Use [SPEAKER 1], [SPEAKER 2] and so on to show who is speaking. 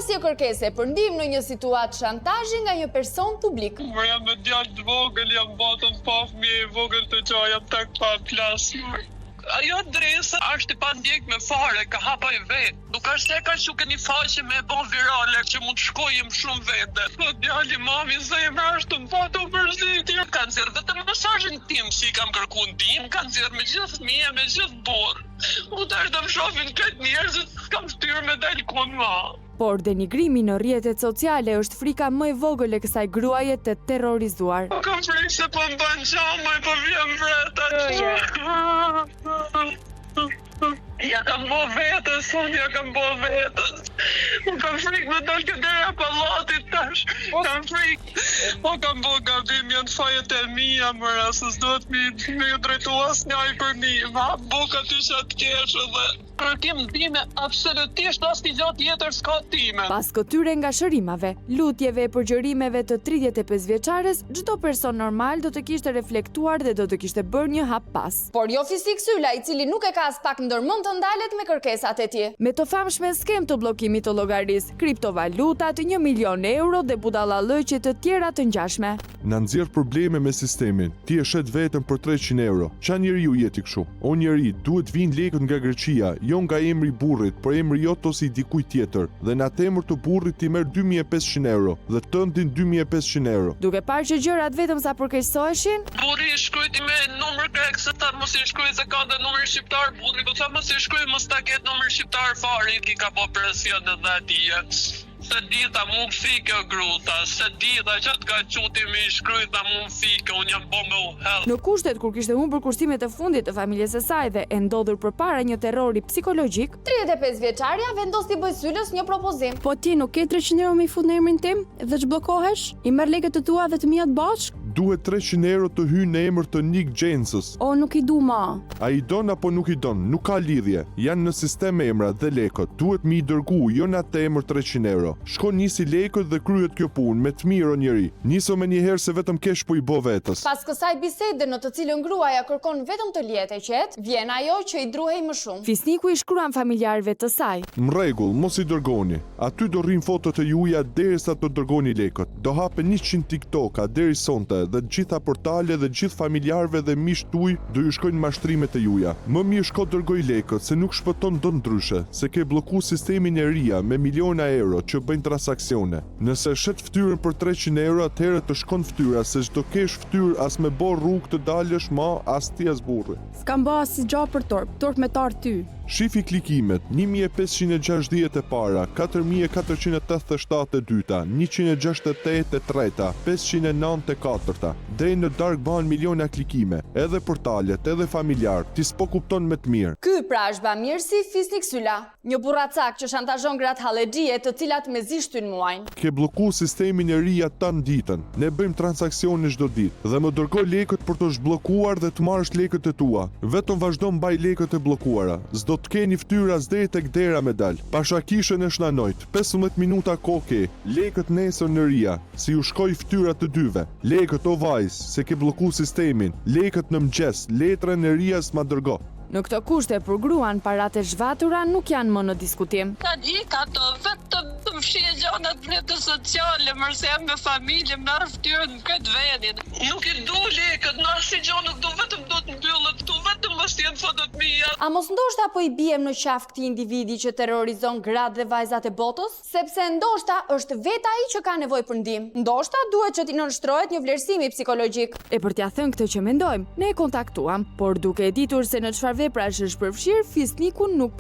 [SPEAKER 1] Si e kërkese për ndihmë në një situatë shantazhi nga një person publik.
[SPEAKER 2] Më jam me djalë të vogël, jam batën pa fëmijë e vogël të gja, jam tek pa plasë. Ajo adresa është e pandjekme fare, ka hapa i vetë. Nuk është se ka që keni faqe me bon virale që mund të shkojmë shumë vete. Po djali mami zemra është më pato përzitje. Kanë zirë vetëm mesazhin tim që i kam kërku ndihmë, kanë zirë me gjithë fëmijë, me gjithë borë. U të është të më shofin këtë njerëzit, s'kam shtyrë me dalë kun ma.
[SPEAKER 1] Por denigrimi në rrjetet sociale është frika më e vogël e kësaj gruaje të terrorizuar.
[SPEAKER 2] Po kam frikë se po më bën qamaj, po vjen vreta. Ja kam bo vetës, ja kam bo vetës. Unë kam frikë me dalë këtë dera pallatit tash. Kam frikë. Po kam bo gabim, janë fajet e mija, mëra, se s'dohet me ju drejtu asnjaj për një. Ma buka ty që atë keshë dhe kërkim ndihme absolutisht asnjë gjë tjetër s'ka time.
[SPEAKER 1] Pas këtyre ngashërimave, lutjeve e përgjërimeve të 35 vjeçares, çdo person normal do të kishte reflektuar dhe do të kishte bërë një hap pas. Por jo Fisnik Sylla, i cili nuk e ka as pak ndërmend të ndalet me kërkesat e tij. Me të famshme skem të bllokimit të llogarisë, kriptovalutat, 1 milion euro dhe budallallëqe të tjera të ngjashme.
[SPEAKER 3] Na nxjerr probleme me sistemin. Ti e shet vetëm për 300 euro. Qa njeriu jeti kështu? O njeri, duhet vinë lekët nga Greqia, jo nga emri i burrit, por emri jot ose i dikujt tjetër. Dhe në atë emër të burrit ti merr 2500 euro dhe tëndin 2500 euro.
[SPEAKER 1] Duke parë që gjërat vetëm sa përkeqësoheshin,
[SPEAKER 2] Burri i shkruajti me numër grek, se ta mos i shkruaj se ka dhe numër shqiptar, burri po tha mos i shkruaj, mos ta ketë numër shqiptar fare, ki ka po presion edhe atije. Se dita mu më fike o gruta, se dita që të ka quti me i shkryta mu më fike, unë jam bo me u hell.
[SPEAKER 1] në kushtet kur kishte humbur kushtimet e fundit të familjes së saj dhe e ndodhur përpara një terrori psikologjik, 35 vjeçaria vendos t'i bëjë Syllës një propozim.
[SPEAKER 4] Po ti nuk ke 300 euro me i fut në emrin tim dhe ç'bllokohesh? I merr lekët e tua dhe të mia të bashk?
[SPEAKER 3] Duhet 300 euro të hynë në emër të Nick Jensës.
[SPEAKER 4] O, nuk i du ma.
[SPEAKER 3] A i don apo nuk i don, nuk ka lidhje. Janë në sistem emra dhe lekët. Duhet mi i dërgu, jo në atë emër 300 euro. Shko nisi lekët dhe kryet kjo punë, me të mirë o njeri. Niso me njëherë se vetëm kesh po i bo vetës.
[SPEAKER 1] Pas kësaj bisede në të cilën gruaja kërkon vetëm të lihet e qetë, vjen ajo që i druhej më shumë. Fisniku i shkruan familjarëve të saj.
[SPEAKER 3] M'rregull, mos i dërgoni. Aty do rrin fotot e juaja derisa të dërgoni lekët. Do hape 100 TikToka deri sonte dhe gjitha portale dhe gjithë familjarëve dhe miqtë tuaj do ju shkojnë mashtrimet e juaja. Më mirë shko dërgoj lekët se nuk shpëton do ndryshe, se ke blloku sistemin e RIA me miliona euro që bëjnë transaksione. Nëse shet ftyrën për 300 euro, atëherë të shkon ftyra, se çdo kesh ftyrë as me bo rrugë të dalësh ma as ti as burri.
[SPEAKER 4] S'kam bë as gjë për torp me tar ty.
[SPEAKER 3] Shifi klikimet, 1560 e para, 4487 e dyta, 168 e treta, 509 e katërta, deri në dark ban miliona klikime, edhe portalet, edhe familjar, ti s'po kupton me të mirë.
[SPEAKER 1] Ky pra është bamirësi Fisnik Sylla, një burracak që shantazhon gratë hallexhie të cilat mezi shtyn muajin.
[SPEAKER 3] Ke blloku sistemin e RIA tan ditën. Ne bëjmë transaksione çdo ditë dhe më dërgoj lekët për të zhbllokuar dhe të marrësh lekët e tua. Vetëm vazhdo mbaj lekët e bllokuara. S'do të keni ftyra deri tek dera me dal. Pashakishën e shnanojt. 15 minuta koke. Lekët nesër në RIA. Si ju shkoj ftyrat të dyve. Lekët o vajz, se ke blloku sistemin. Lekët në mëngjes. Letrën e RIA-s ma dërgo.
[SPEAKER 1] Në këto kushte për gruan paratë e zhvatura nuk janë më në diskutim.
[SPEAKER 2] Ka ka të vetëm të fshije gjanat rrjetet sociale, mërse jam me familje, me ftyrën në këtë vendin. Nuk i du lekët, në asnjë gjë nuk du, vetëm do të mbyllet këtu, vetëm mos jenë fotot mia.
[SPEAKER 1] A mos ndoshta po i biem në qafë këtij individi që terrorizon gratë dhe vajzat e botës? Sepse ndoshta është vetë ai që ka nevojë për ndihmë. Ndoshta duhet që t'i nënshtrohet një vlerësimi psikologjik. E për t'ia thënë këtë që mendojmë, ne e kontaktuam, por duke e ditur se në çfarë veprash është përfshirë, Fisniku nuk